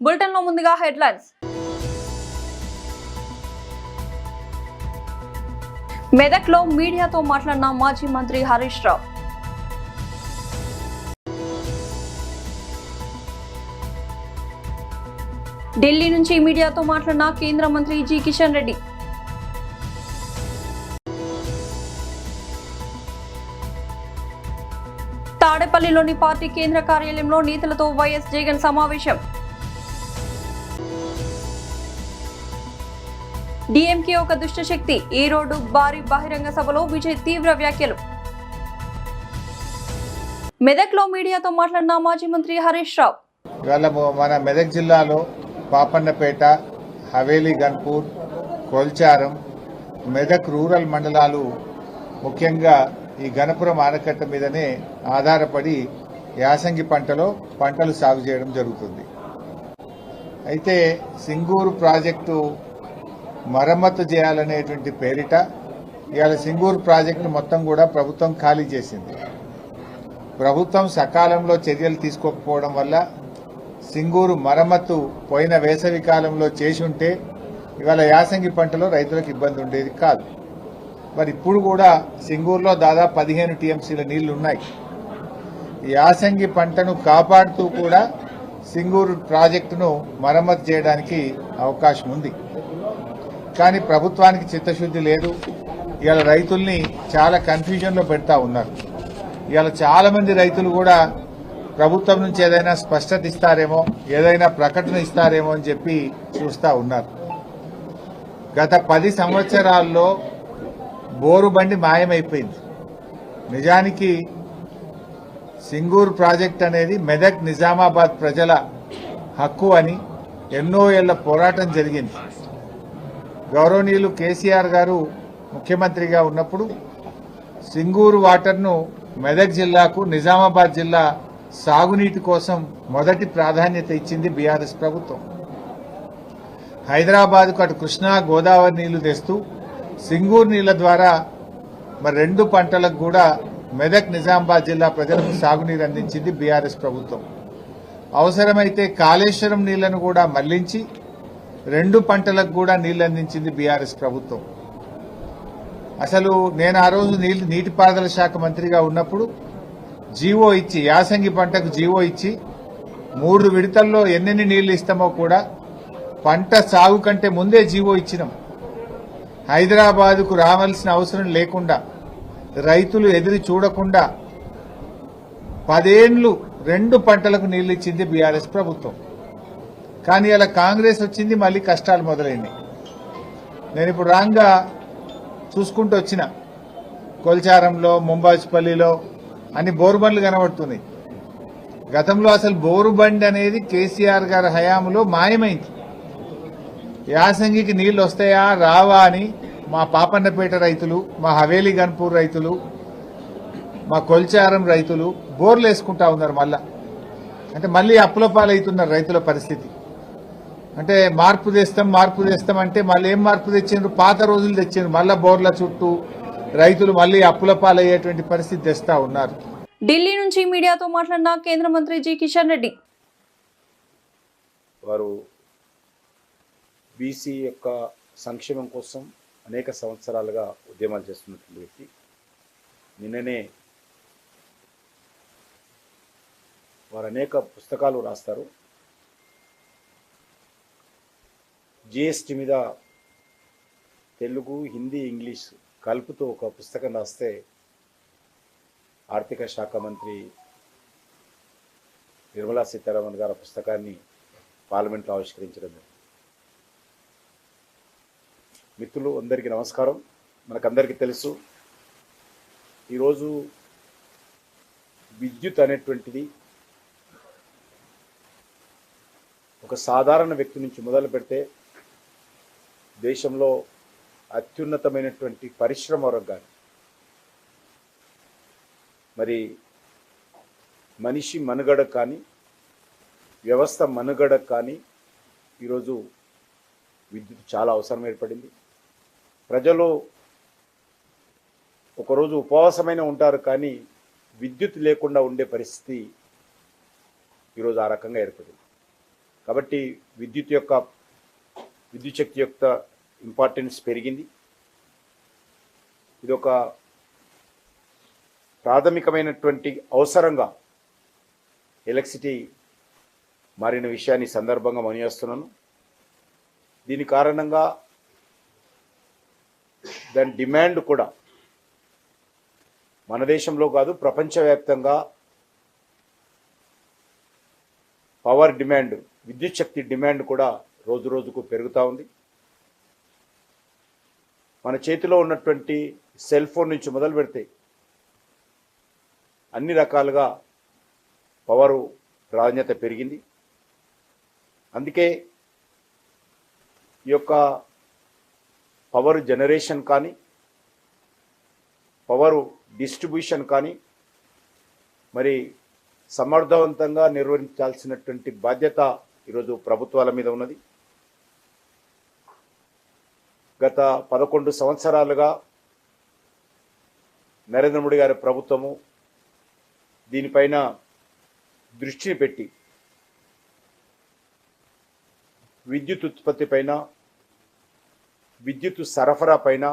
బులెటిన్లో ముందుగా హెడ్లైన్స్. మెదక్లో మీడియాతో మాట్లాడిన మాజీ మంత్రి హరీష్ రావు. ఢిల్లీ నుంచి మీడియాతో మాట్లాడిన కేంద్ర మంత్రి జి కిషన్ రెడ్డి. తాడేపల్లిలోని పార్టీ కేంద్ర కార్యాలయంలో నేతలతో వైఎస్ జగన్ సమావేశం. డీఎంకే ఒక దుష్టశక్తి, ఈ రోడ్డు భారీ బహిరంగ సభలో విజయ్ తీవ్ర వ్యాఖ్యలు. మెదక్లో మీడియాతో మాట్లాడిన మాజీ మంత్రి హరీష్ రావు. మన మెదక్ జిల్లాలో పాపన్నపేట, హవేలీ గన్పూర్, కొల్చారం, మెదక్ రూరల్ మండలాలు ముఖ్యంగా ఈ గణపురం ఆనకట్ట మీదనే ఆధారపడి యాసంగి పంటలు సాగు చేయడం జరుగుతుంది. అయితే సింగూరు ప్రాజెక్టు మరమ్మతు చేయాలనేటువంటి పేరిట ఇవాళ సింగూరు ప్రాజెక్టు మొత్తం కూడా ప్రభుత్వం ఖాళీ చేసింది. ప్రభుత్వం సకాలంలో చర్యలు తీసుకోకపోవడం వల్ల సింగూరు మరమ్మతు పోయిన వేసవి కాలంలో చేసి ఉంటే ఇవాళ యాసంగి పంటలో రైతులకు ఇబ్బంది ఉండేది కాదు. మరి ఇప్పుడు కూడా సింగూరులో దాదాపు 15 టీఎంసీల నీళ్లు ఉన్నాయి. యాసంగి పంటను కాపాడుతూ కూడా సింగూరు ప్రాజెక్టును మరమ్మతు చేయడానికి అవకాశం ఉంది. కానీ ప్రభుత్వానికి చిత్తశుద్ధి లేదు. ఇవాళ రైతుల్ని చాలా కన్ఫ్యూజన్లో పెడతా ఉన్నారు. ఇవాళ చాలా మంది రైతులు కూడా ప్రభుత్వం నుంచి ఏదైనా స్పష్టత ఇస్తారేమో, ఏదైనా ప్రకటన ఇస్తారేమో అని చెప్పి చూస్తూ ఉన్నారు. గత 10 సంవత్సరాల్లో బోరు బండి మాయమైపోయింది. నిజానికి సింగూరు ప్రాజెక్ట్ అనేది మెదక్ నిజామాబాద్ ప్రజల హక్కు అని ఎన్నో ఏళ్ల పోరాటం జరిగింది. గౌరవనీయులు కేసీఆర్ గారు ముఖ్యమంత్రిగా ఉన్నప్పుడు సింగూరు వాటర్ను మెదక్ జిల్లాకు, నిజామాబాద్ జిల్లా సాగునీటి కోసం మొదటి ప్రాధాన్యత ఇచ్చింది బీఆర్ఎస్ ప్రభుత్వం. హైదరాబాద్కు అటు కృష్ణా గోదావరి నీళ్లు తెస్తూ సింగూరు నీళ్ల ద్వారా మరి 2 పంటలకు కూడా మెదక్ నిజామాబాద్ జిల్లా ప్రజలకు సాగునీరు అందించింది బీఆర్ఎస్ ప్రభుత్వం. అవసరమైతే కాళేశ్వరం నీళ్లను కూడా మళ్లించి 2 పంటలకు కూడా నీళ్లు అందించింది బీఆర్ఎస్ ప్రభుత్వం. అసలు నేను ఆ రోజు నీటిపారుదల శాఖ మంత్రిగా ఉన్నప్పుడు జీవో ఇచ్చి, యాసంగి పంటకు జీవో ఇచ్చి 3 విడతల్లో ఎన్నెన్ని నీళ్లు ఇస్తామో కూడా పంట సాగు కంటే ముందే జీవో ఇచ్చినాం. హైదరాబాద్కు రావాల్సిన అవసరం లేకుండా, రైతులు ఎదురు చూడకుండా 10 ఏళ్లు 2 పంటలకు నీళ్లు ఇచ్చింది బీఆర్ఎస్ ప్రభుత్వం. కానీ అలా కాంగ్రెస్ వచ్చింది, మళ్ళీ కష్టాలు మొదలైంది. నేను ఇప్పుడు రాంగా చూసుకుంటూ వచ్చిన కొల్చారంలో, ముంబాజ్పల్లిలో అన్ని బోరుబండ్లు కనబడుతున్నాయి. గతంలో అసలు బోరుబండి అనేది కేసీఆర్ గారి హయాంలో మాయమైంది. యాసంగికి నీళ్లు వస్తాయా రావా అని మా పాపన్నపేట రైతులు, మా హవేలీ గన్పూర్ రైతులు, మా కొల్చారం రైతులు బోర్లు వేసుకుంటా ఉన్నారు. అంటే మళ్ళీ అప్పుల పాలవుతున్నారు రైతుల పరిస్థితి. అంటే మార్పు తెస్తాం అంటే మళ్ళీ ఏం మార్పు తెచ్చిండ్రు? పాత రోజులు తెచ్చిండ్రు. మళ్ళా బోర్ల చుట్టూ రైతులు మళ్ళీ అప్పుల పాలయ్యేటువంటి పరిస్థితి తెస్తా ఉన్నారు. ఢిల్లీ నుంచి మీడియాతో మాట్లాడిన కేంద్ర మంత్రి జి కిషన్ రెడ్డి. వారు బీసీ యొక్క సంక్షేమం కోసం అనేక సంవత్సరాలుగా ఉద్యమాలు చేస్తున్నటువంటి వ్యక్తి. నిన్ననే వారు అనేక పుస్తకాలు రాస్తారు. జిఎస్టీ మీద తెలుగు, హిందీ, ఇంగ్లీష్ కలుపుతూ ఒక పుస్తకం రాస్తే ఆర్థిక శాఖ మంత్రి నిర్మలా సీతారామన్ గారు ఆ పుస్తకాన్ని పార్లమెంట్లో ఆవిష్కరించడం. మిత్రులు అందరికీ నమస్కారం. మనకందరికీ తెలుసు, ఈరోజు విద్యుత్ అనేటువంటిది ఒక సాధారణ వ్యక్తి నుంచి మొదలు పెడితే దేశంలో అత్యున్నతమైనటువంటి పరిశ్రమ వరకు కానీ, మరి మనిషి మనుగడ కానీ, వ్యవస్థ మనుగడ కానీ ఈరోజు విద్యుత్ చాలా అవసరం ఏర్పడింది. ప్రజలు ఒకరోజు ఉపవాసమైన ఉంటారు, కానీ విద్యుత్ లేకుండా ఉండే పరిస్థితి ఈరోజు ఆ రకంగా ఏర్పడింది. కాబట్టి విద్యుత్ శక్తి యొక్క ఇంపార్టెన్స్ పెరిగింది. ఇది ఒక ప్రాథమికమైనటువంటి అవసరంగా ఎలక్ట్రిసిటీ మారిన విషయాన్ని సందర్భంగా మనయేస్తున్నాను. దీని కారణంగా దాని డిమాండ్ కూడా మన దేశంలో కాదు ప్రపంచవ్యాప్తంగా పవర్ డిమాండ్, విద్యుత్ శక్తి డిమాండ్ కూడా రోజు రోజుకు పెరుగుతూ ఉంది. మన చేతిలో ఉన్నటువంటి సెల్ ఫోన్ నుంచి మొదలు పెడితే అన్ని రకాలుగా పవరు ప్రాధాన్యత పెరిగింది. అందుకే ఈ యొక్క పవర్ జనరేషన్ కానీ పవర్ డిస్ట్రిబ్యూషన్ కానీ మరి సమర్థవంతంగా నిర్వహించాల్సినటువంటి బాధ్యత ఈరోజు ప్రభుత్వాల మీద ఉన్నది. గత 11 సంవత్సరాలుగా నరేంద్ర మోడీ గారి ప్రభుత్వము దీనిపైన దృష్టిని పెట్టి విద్యుత్ ఉత్పత్తి పైన, విద్యుత్ సరఫరా పైన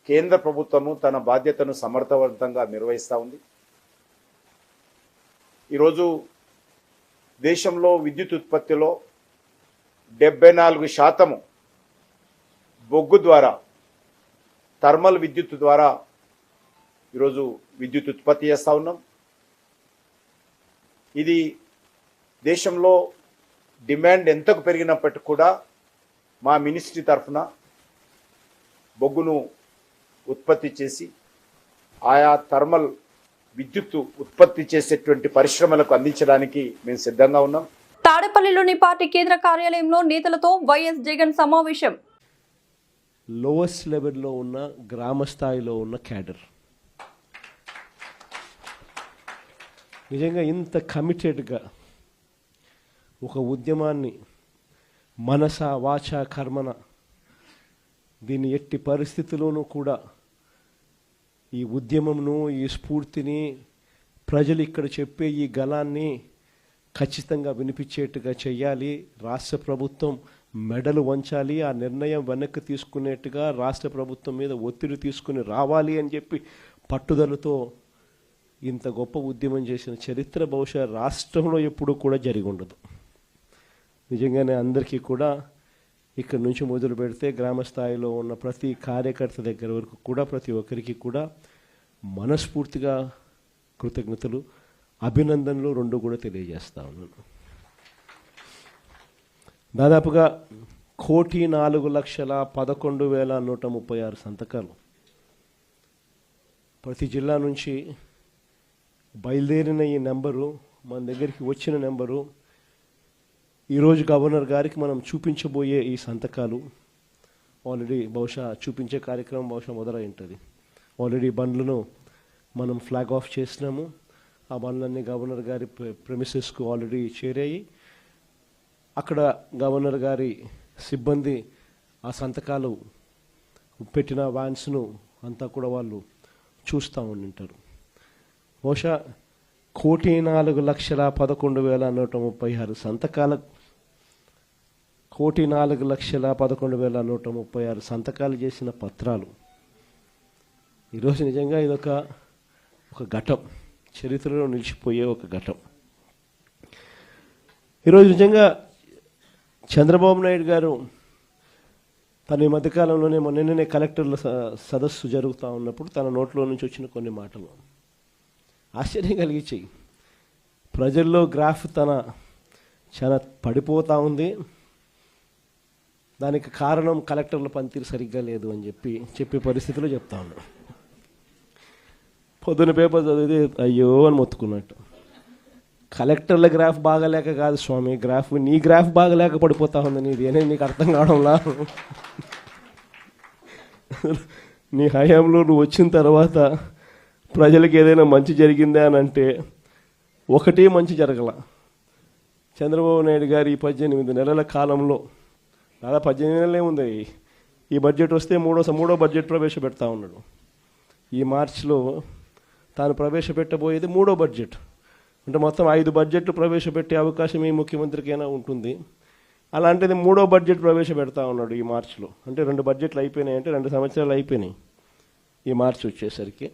కేంద్ర ప్రభుత్వము తన బాధ్యతను సమర్థవంతంగా నిర్వహిస్తూ ఉంది. ఈరోజు దేశంలో విద్యుత్ ఉత్పత్తిలో 74% బొగ్గు ద్వారా, థర్మల్ విద్యుత్ ద్వారా ఈరోజు విద్యుత్ ఉత్పత్తి చేస్తూ ఉన్నాం. ఇది దేశంలో డిమాండ్ ఎంతకు పెరిగినప్పటికీ కూడా మా మినిస్ట్రీ తరఫున బొగ్గును ఉత్పత్తి చేసి ఆయా థర్మల్ విద్యుత్ ఉత్పత్తి చేసేటువంటి పరిశ్రమలకు అందించడానికి మేము సిద్ధంగా ఉన్నాం. తాడేపల్లిలోని పార్టీ కేంద్ర కార్యాలయంలో నేతలతో వైఎస్ జగన్ సమావేశం. లోయెస్ట్ లెవెల్లో ఉన్న గ్రామ స్థాయిలో ఉన్న క్యాడర్ నిజంగా ఇంత కమిటెడ్గా ఒక ఉద్యమాన్ని మనస వాచ కర్మన దీన్ని ఎట్టి పరిస్థితుల్లోనూ కూడా ఈ ఉద్యమంను, ఈ స్ఫూర్తిని ప్రజలు ఇక్కడ చెప్పే ఈ గళాన్ని ఖచ్చితంగా వినిపించేట్టుగా చేయాలి. రాష్ట్ర ప్రభుత్వం మెడలు వంచాలి. ఆ నిర్ణయం వెనక్కి తీసుకునేట్టుగా రాష్ట్ర ప్రభుత్వం మీద ఒత్తిడి తీసుకుని రావాలి అని చెప్పి పట్టుదలతో ఇంత గొప్ప ఉద్యమం చేసిన చరిత్ర బహుశా రాష్ట్రంలో ఎప్పుడూ కూడా జరిగి ఉండదు. నిజంగానే అందరికీ కూడా ఇక్కడ నుంచి మొదలు పెడితే గ్రామ స్థాయిలో ఉన్న ప్రతి కార్యకర్త దగ్గర వరకు కూడా ప్రతి ఒక్కరికి కూడా మనస్ఫూర్తిగా కృతజ్ఞతలు, అభినందనలు రెండు కూడా తెలియజేస్తా ఉన్నాను. దాదాపుగా 1,04,11,136 సంతకాలు ప్రతి జిల్లా నుంచి బయలుదేరిన ఈ నెంబరు, మన దగ్గరికి వచ్చిన నెంబరు, ఈరోజు గవర్నర్ గారికి మనం చూపించబోయే ఈ సంతకాలు ఆల్రెడీ బహుశా చూపించే కార్యక్రమం బహుశా మొదలై ఉంటుంది. ఆల్రెడీ బండ్లను మనం ఫ్లాగ్ ఆఫ్ చేసినాము. ఆ బండ్లన్నీ గవర్నర్ గారి ప్రెమిసెస్కు ఆల్రెడీ చేరాయి. అక్కడ గవర్నర్ గారి సిబ్బంది ఆ సంతకాలు పెట్టిన వ్యాన్స్ను అంతా కూడా వాళ్ళు చూస్తూ ఉండింటారు. బహుశా 1,04,11,136 సంతకాల 1,04,11,136 సంతకాలు చేసిన పత్రాలు ఈరోజు నిజంగా ఇదొక ఘట్టం, చరిత్రలో నిలిచిపోయే ఒక ఘట్టం. ఈరోజు నిజంగా చంద్రబాబు నాయుడు గారు తన ఈ మధ్యకాలంలోనే నిన్ననే కలెక్టర్ల సదస్సు జరుగుతూ ఉన్నప్పుడు తన నోట్లో నుంచి వచ్చిన కొన్ని మాటలు ఆశ్చర్యం కలిగించాయి. ప్రజల్లో గ్రాఫ్ చాలా పడిపోతూ ఉంది, దానికి కారణం కలెక్టర్ల పనితీరు సరిగ్గా లేదు అని చెప్పే పరిస్థితిలో చెప్తా ఉన్నాడు. పొద్దున పేపర్ చదివితే అయ్యో అని మొత్తుకున్నట్టు. కలెక్టర్ల గ్రాఫ్ బాగాలేక కాదు స్వామి, నీ గ్రాఫ్ బాగాలేక పడిపోతా ఉంది, నీదేనే నీకు అర్థం కావడంలా. నీ హయాంలో నువ్వు వచ్చిన తర్వాత ప్రజలకు ఏదైనా మంచి జరిగిందా అని అంటే ఒకటే మంచి జరగల. చంద్రబాబు నాయుడు గారు ఈ 18 నెలల కాలంలో, దాదాపు 18 నెలలే ఉంది, ఈ బడ్జెట్ వస్తే మూడో బడ్జెట్ ప్రవేశపెడతా ఉన్నాడు. ఈ మార్చిలో తాను ప్రవేశపెట్టబోయేది 3వ బడ్జెట్. అంటే మొత్తం 5 బడ్జెట్లు ప్రవేశపెట్టే అవకాశం ఈ ముఖ్యమంత్రికైనా ఉంటుంది. అలాంటిది 3వ బడ్జెట్ ప్రవేశపెడతా ఉన్నాడు ఈ మార్చిలో. అంటే 2 బడ్జెట్లు అయిపోయినాయి, అంటే 2 సంవత్సరాలు అయిపోయినాయి ఈ మార్చి వచ్చేసరికి.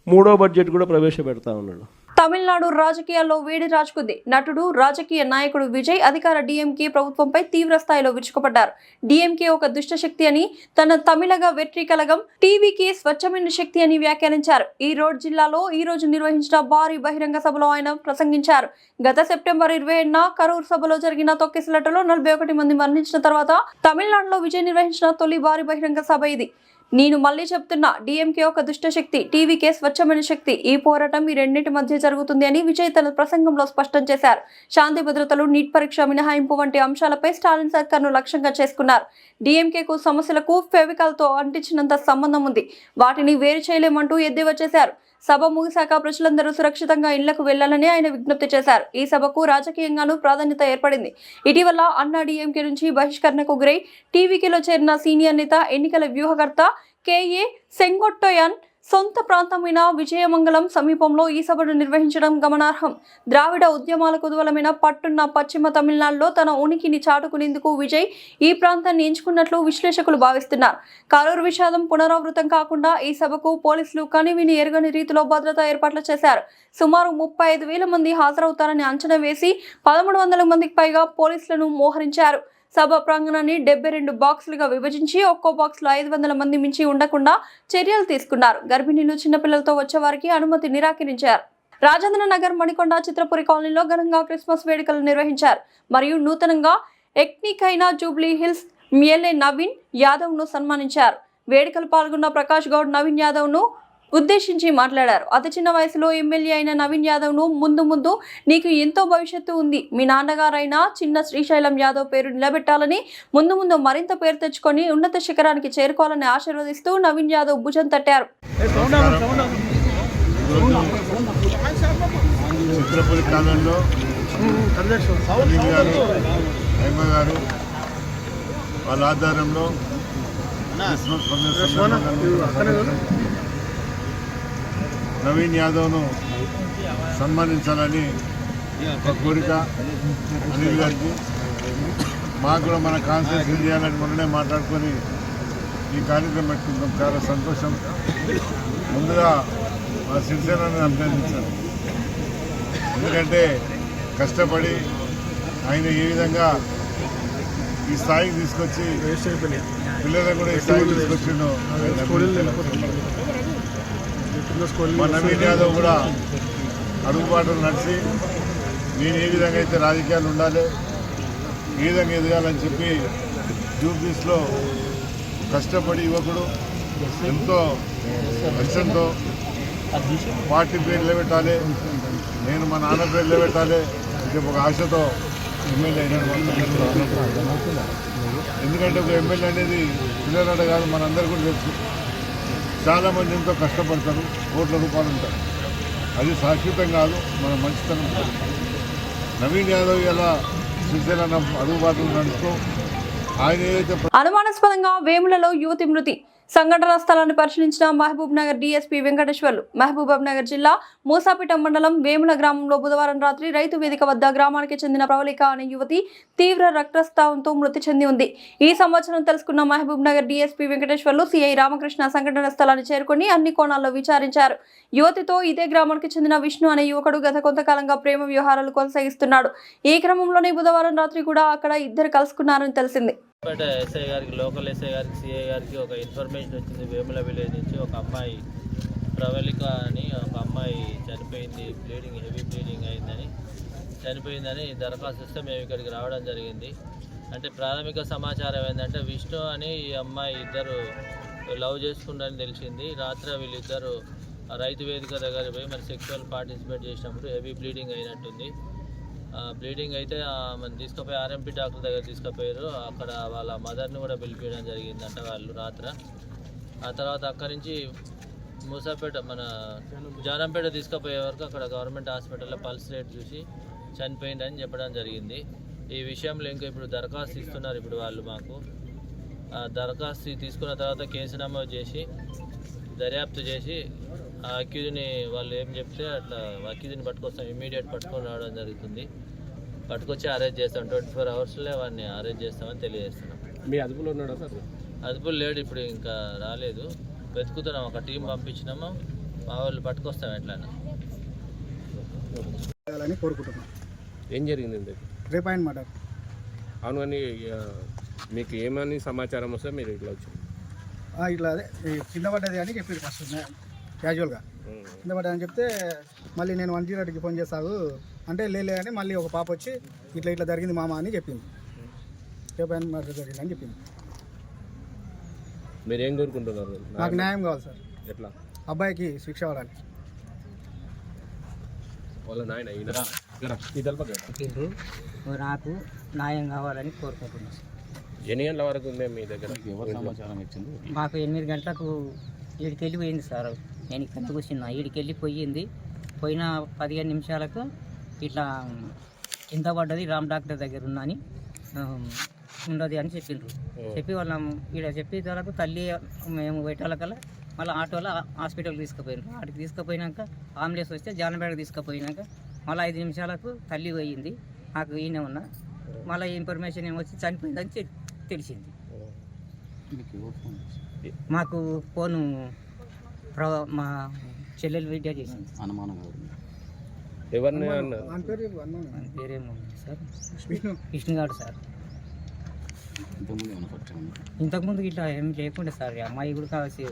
3వ బడ్జెట్ కూడా ప్రవేశపెడతా ఉన్నాడు. తమిళనాడు రాజకీయాల్లో వేడి రాజుకుంది. నటుడు, రాజకీయ నాయకుడు విజయ్ అధికార డీఎంకే ప్రభుత్వంపై తీవ్ర స్థాయిలో విరుచుకుపడ్డారు. డీఎంకే ఒక దుష్ట శక్తి అని, తన తమిళగ వెట్రి కలగం టీవీకి స్వచ్ఛమైన శక్తి అని వ్యాఖ్యానించారు. ఈరోడ్ జిల్లాలో ఈ రోజు నిర్వహించిన భారీ బహిరంగ సభలో ఆయన ప్రసంగించారు. గత సెప్టెంబర్ 27న కరూర్ సభలో జరిగిన తొక్కిసలాటలో 41 మంది మరణించిన తర్వాత తమిళనాడులో విజయ్ నిర్వహించిన తొలి భారీ బహిరంగ సభ ఇది. నేను మళ్ళీ చెప్తున్నా, డీఎంకే ఒక దుష్ట శక్తి, టీవీకే స్వచ్ఛమైన శక్తి. ఈ పోరాటం ఈ రెండింటి మధ్య జరుగుతుంది అని విజయ్ తన ప్రసంగంలో స్పష్టం చేశారు. శాంతి భద్రతలు, నీట్ పరీక్ష మినహాయింపు వంటి అంశాలపై స్టాలిన్ సర్కార్ను లక్ష్యంగా చేసుకున్నారు. డీఎంకేకు సమస్యలకు ఫెవికాల్తో అంటించినంత సంబంధం ఉంది, వాటిని వేరు చేయలేమంటూ ఎద్దేవా చేశారు. సభ ముగిశాక ప్రజలందరూ సురక్షితంగా ఇళ్లకు వెళ్లాలని ఆయన విజ్ఞప్తి చేశారు. ఈ సభకు రాజకీయంగానూ ప్రాధాన్యత ఏర్పడింది. ఇటీవల అన్నా డీఎంకే నుంచి బహిష్కరణకు గురై టీవీకేలో చేరిన సీనియర్ నేత, ఎన్నికల వ్యూహకర్త కేఏ సెంగొట్టోయన్ సొంత ప్రాంతమైన విజయమంగళం సమీపంలో ఈ సభను నిర్వహించడం గమనార్హం. ద్రావిడ ఉద్యమాల కుదువలమైన పట్టున్న పశ్చిమ తమిళనాడులో తన ఉనికిని చాటుకునేందుకు విజయ్ ఈ ప్రాంతాన్ని ఎంచుకున్నట్లు విశ్లేషకులు భావిస్తున్నారు. కరూర్ విషాదం పునరావృతం కాకుండా ఈ సభకు పోలీసులు కనివిని ఎరుగని రీతిలో భద్రతా ఏర్పాట్లు చేశారు. సుమారు 35,000 మంది హాజరవుతారని అంచనా వేసి 1,300 మందికి పైగా పోలీసులను మోహరించారు. సభ ప్రాంగణాన్ని 72 బాక్సులుగా విభజించి ఒక్కో బాక్స్లో 500 మంది మించి ఉండకుండా చర్యలు తీసుకున్నారు. గర్భిణీలు, చిన్నపిల్లలతో వచ్చే వారికి అనుమతి నిరాకరించారు. రాజేంద్ర నగర్, మణికొండ, చిత్రపురి కాలనీలో ఘనంగా క్రిస్మస్ వేడుకలు నిర్వహించారు. మరియు నూతనంగా ఎన్నికైన జూబ్లీ హిల్స్ ఎమ్మెల్యే నవీన్ యాదవ్ను సన్మానించారు. వేడుకలు పాల్గొన్న ప్రకాష్ గౌడ్ నవీన్ యాదవ్ను ఉద్దేశించి మాట్లాడారు. అతి చిన్న వయసులో ఎమ్మెల్యే అయిన నవీన్ యాదవ్ను ముందు నీకు ఎంతో భవిష్యత్తు ఉంది, మీ నాన్నగారైన చిన్న శ్రీశైలం యాదవ్ పేరు నిలబెట్టాలని, ముందు మరింత పేరు తెచ్చుకొని ఉన్నత శిఖరానికి చేరుకోవాలని ఆశీర్వదిస్తూ నవీన్ యాదవ్ భుజం తట్టారు. చిత్రపురి కాలంలో గారు వాళ్ళ ఆధారంలో నవీన్ యాదవ్ను సన్మానించాలని ఒక కోరిక అనిల్ గారికి. మాకు కూడా మన కాన్ఫరెన్స్ చేయాలని మొన్ననే మాట్లాడుకొని ఈ కార్యక్రమం పెట్టుకుంటాం. చాలా సంతోషం. ముందుగా మా శివసేనని అభినందించాను. ఎందుకంటే కష్టపడి ఆయన ఏ విధంగా ఈ స్థాయికి తీసుకొచ్చి పిల్లలకు కూడా ఈ స్థాయికి తీసుకొచ్చిండో మా నవీన్ యాదవ్ కూడా అడుగుబాటులు నడిచి నేను ఏ విధంగా అయితే రాజకీయాలు ఉండాలి, ఏ విధంగా ఎదగాలని చెప్పి జూబ్లీస్లో కష్టపడి యువకుడు ఎంతో లక్ష్యంతో పార్టీ పేరు నిలబెట్టాలి, నేను మా నాన్న పేరు నిలబెట్టాలి అని చెప్పి ఒక ఆశతో ఎమ్మెల్యే అయినాడు. ఎందుకంటే ఒక ఎమ్మెల్యే అనేది పిల్లలాట కాదు, మనందరూ కూడా తెలుసు. చాలామంది ఎంతో కష్టపడతారు, కోట్ల రూపాయలు ఉంటారు. అది శాశ్వతం కాదు, మన మంచితనం. నవీన్ యాదవ్ ఇలా శ్రీశైలం అడుగుబాటులు నడుస్తూ ఆయన ఏదైతే అనుమానాస్పదంగా వేములలో యువతి మృతి. సంఘటనా స్థలాన్ని పరిశీలించిన మహబూబ్ నగర్ డీఎస్పీ వెంకటేశ్వర్లు. మహబూబ్ నగర్ జిల్లా మూసాపేట మండలం వేముల గ్రామంలో బుధవారం రాత్రి రైతు వేదిక వద్ద గ్రామానికి చెందిన ప్రవళిక అనే యువతి తీవ్ర రక్తస్రావంతో మృతి చెంది ఉంది. ఈ సంవత్సరం తెలుసుకున్న మహబూబ్ నగర్ డీఎస్పీ వెంకటేశ్వర్లు సిఐ రామకృష్ణ సంఘటన స్థలాన్ని చేరుకుని అన్ని కోణాల్లో విచారించారు. యువతితో ఇదే గ్రామానికి చెందిన విష్ణు అనే యువకుడు గత కొంతకాలంగా ప్రేమ వ్యవహారాలు కొనసాగిస్తున్నాడు. ఈ క్రమంలోనే బుధవారం రాత్రి కూడా అక్కడ ఇద్దరు కలుసుకున్నారని తెలిసింది. ఎస్ఐ గారికి, లోకల్ ఎస్ఐ గారికి, సిఐ గారికి ఒక ఇన్ఫర్మేషన్ వచ్చింది. వేముల విలేజ్ నుంచి ఒక అమ్మాయి ప్రవళిక అని ఒక అమ్మాయి చనిపోయింది, హెవీ బ్లీడింగ్ అయిందని చనిపోయిందని దరఖాస్తు ఇస్తే మేము ఇక్కడికి రావడం జరిగింది. అంటే ప్రాథమిక సమాచారం ఏంటంటే విష్ణు అని ఈ అమ్మాయి ఇద్దరు లవ్ చేసుకుంటారని తెలిసింది. రాత్రి వీళ్ళిద్దరు రైతు వేదిక దగ్గర పోయి మరి సెక్షువల్ పార్టిసిపేట్ చేసినప్పుడు హెవీ బ్లీడింగ్ అయినట్టుంది. బ్లీడింగ్ అయితే మనం తీసుకుపోయి ఆర్ఎంపీ డాక్టర్ దగ్గర తీసుకుపోయారు. అక్కడ వాళ్ళ మదర్ని కూడా పిలిపించడం జరిగిందంట వాళ్ళు రాత్రి. ఆ తర్వాత అక్కడి నుంచి మూసాపేట మన జానంపేట తీసుకుపోయే వరకు అక్కడ గవర్నమెంట్ హాస్పిటల్లో పల్స్ రేట్ చూసి చనిపోయిందని చెప్పడం జరిగింది. ఈ విషయంలో ఇంకా ఇప్పుడు దరఖాస్తు ఇస్తున్నారు. ఇప్పుడు వాళ్ళు మాకు దరఖాస్తు తీసుకున్న తర్వాత కేసు నమోదు చేసి దర్యాప్తు చేసి ఆ అక్యూజ్ని వాళ్ళు ఏం చెప్తే అట్లా అక్యూజ్ని పట్టుకొస్తాం, ఇమీడియట్ పట్టుకొని రావడం జరుగుతుంది. పట్టుకొచ్చి అరెస్ట్ చేస్తాం, 24 అవర్స్లో వాడిని అరెస్ట్ చేస్తామని తెలియజేస్తున్నాం. మీ అదుపులో ఉన్నాడా సార్? అదుపులు లేడు, ఇప్పుడు ఇంకా రాలేదు, వెతుకుతున్నాం. ఒక టీం పంపించినాము, మా వాళ్ళు పట్టుకొస్తాం ఎట్లయినా. కోరుకుంటున్నాం. ఏం జరిగింది? రేపు ఆయన మాట అవును, అని మీకు ఏమని సమాచారం వస్తే మీరు ఇట్లా వచ్చింది? ఇట్లా అదే కింద పడ్డది అని చెప్పారు ఫస్ట్ క్యాజువల్గా. కింద పడ్డదని చెప్తే మళ్ళీ నేను 108కి ఫోన్ చేస్తాను అంటే లేలే అని మళ్ళీ ఒక పాప వచ్చి ఇట్లా ఇట్లా జరిగింది మామ అని చెప్పింది. రేపు ఆయన మాట జరిగిందని చెప్పింది. మీరు ఏం కోరుకుంటున్నారు? నాకు న్యాయం కావాలి సార్. ఎట్లా? అబ్బాయికి శిక్ష పడాలి. వాళ్ళ నాయన నాకు న్యాయం కావాలని కోరుకుంటున్నాను. ఎన్ని గంటల వరకు ఉంది మీ దగ్గర? మాకు 8 గంటలకు ఈడికి వెళ్ళిపోయింది సార్. నేను ఇక్కడ కూర్చున్నా, ఈడికి వెళ్ళిపోయింది. పోయిన 15 నిమిషాలకు ఇట్లా కింద పడ్డది, రామ్ డాక్టర్ దగ్గర ఉన్నా అని ఉండదు అని చెప్పిండ్రు. చెప్పి వాళ్ళ ఈడ చెప్పే వాళ్ళకు తల్లి మేము పెట్టాలకల్లా మళ్ళీ ఆటోలో హాస్పిటల్కి తీసుకుపోయినారు. ఆడికి తీసుకుపోయినాక అంబులెన్స్ వస్తే జానపేటకు తీసుకుపోయినాక మళ్ళీ 5 నిమిషాలకు తల్లి పోయింది. నాకు ఈయన ఉన్నా మళ్ళీ ఇన్ఫర్మేషన్ ఏమొచ్చి చనిపోయిందని తెలిసింది. మాకు ఫోను మా చెల్లెలు వీడియో చేసింది. ఎవరిని పేరేమో సార్, విష్ణుగాడు సార్. ఇంతకుముందు ఇట్లా ఏం లేకుండే సార్. అమ్మాయి కూడా కావాల్సి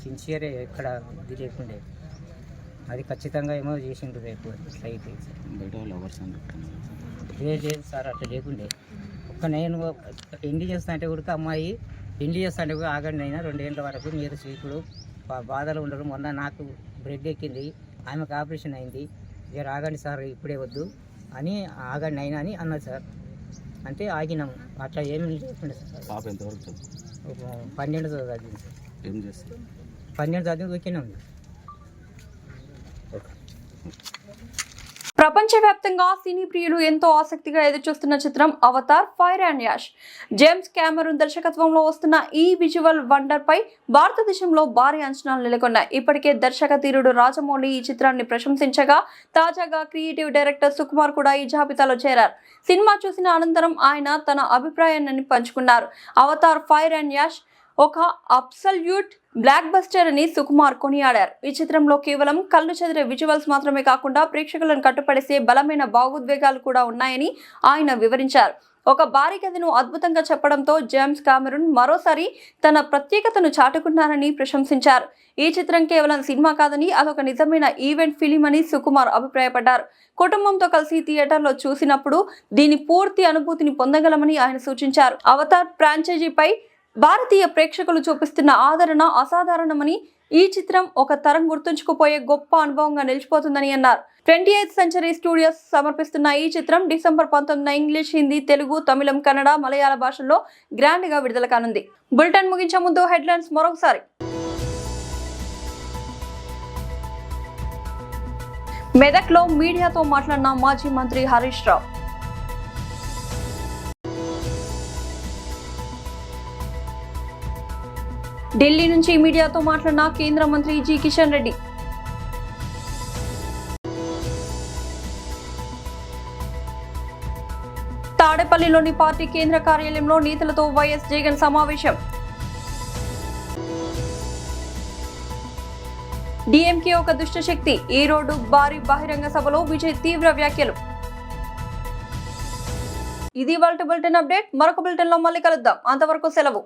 సిన్సియరే, ఎక్కడ ఇది లేకుండే. అది ఖచ్చితంగా ఏమో చేసిండ్రు. రేపు ఇట్లా అయితే లేదు సార్, అట్లా లేకుండే. నేను పెళ్లి చేస్తా అంటే కూడా అమ్మాయి పెళ్లి చేస్తా అంటే కూడా ఆగండి అయినా 2 ఏళ్ళ వరకు మీరు ఇప్పుడు బాధలు ఉండరు. మొన్న నాకు బ్రెడ్ ఎక్కింది, ఆమెకు ఆపరేషన్ అయింది, ఇక ఆగండి సార్ ఇప్పుడే వద్దు అని ఆగండి అయినా అని అన్నది సార్. అంటే ఆగినాము. అట్లా ఏమి లేకుండా సార్. పాప ఎంతవరకు చదువు? 12 చదివింది సార్. ఏం చేస్తారు? 12 చదివి ఓకేనే ఉంది. ప్రపంచవ్యాప్తంగా సినీ ప్రియులు ఎంతో ఆసక్తిగా ఎదురుచూస్తున్న చిత్రం Avatar fire and ash. James Cameron దర్శకత్వంలో వస్తున్న ఈ విజువల్ వండర్ పై భారతదేశంలో భారీ అంచనాలు నెలకొన్నాయి. ఇప్పటికే దర్శక ధీరుడు రాజమౌళి ఈ చిత్రాన్ని ప్రశంసించగా తాజాగా క్రియేటివ్ డైరెక్టర్ సుకుమార్ కూడా ఈ జాబితాలో చేరారు. సినిమా చూసిన అనంతరం ఆయన తన అభిప్రాయాన్ని పంచుకున్నారు. అవతార్ ఫైర్ అండ్ యాష్ ఒక అబ్సల్యూట్ బ్లాక్ బస్టర్ అని సుకుమార్ కొనియాడారు. ఈ చిత్రంలో కేవలం కళ్ళు చెదిరే విజువల్స్ మాత్రమే కాకుండా ప్రేక్షకులను కట్టుపడేసే బలమైన భావోద్వేగాలు కూడా ఉన్నాయని ఆయన వివరించారు. ఒక భారీ కథను అద్భుతంగా చెప్పడంతో జేమ్స్ కెమెరూన్ మరోసారి తన ప్రత్యేకతను చాటుకున్నారని ప్రశంసించారు. ఈ చిత్రం కేవలం సినిమా కాదని అదొక నిజమైన ఈవెంట్ ఫిలిం అని సుకుమార్ అభిప్రాయపడ్డారు. కుటుంబంతో కలిసి థియేటర్లో చూసినప్పుడు దీని పూర్తి అనుభూతిని పొందగలమని ఆయన సూచించారు. అవతార్ ఫ్రాంచైజీపై భారతీయ ప్రేక్షకులు చూపిస్తున్న ఆదరణ అసాధారణమని, ఈ చిత్రం ఒక తరం గుర్తుంచుకుపోయే గొప్ప అనుభవంగా నిలిచిపోతుందని అన్నారు. 28th సెంచరీ స్టూడియోస్ సమర్పిస్తున్న ఈ చిత్రం డిసెంబర్ 19న ఇంగ్లీష్, హిందీ, తెలుగు, తమిళం, కన్నడ, మలయాళ భాషల్లో గ్రాండ్ గా విడుదల కానుంది. బులెటిన్ ముగించే ముందు హెడ్లైన్స్ మరొకసారి. మెదక్లో మీడియాతో మాట్లాడిన మాజీ మంత్రి హరీష్ రావు. ఢిల్లీ నుంచి మీడియాతో మాట్లాడిన కేంద్ర మంత్రి జి కిషన్ రెడ్డి. తాడేపల్లిలోని పార్టీ కేంద్ర కార్యాలయంలో నేతలతో వైఎస్ జగన్ సమావేశం. డీఎంకే ఒక దుష్టశక్తి, ఈ రోడ్డు భారీ బహిరంగ సభలో విజయ్ తీవ్ర వ్యాఖ్యలు. ఇది వాల్టి బులెటిన్ అప్డేట్. మరొక బులెటిన్ లో మళ్ళీ కలుద్దాం. అంతవరకు సెలవు.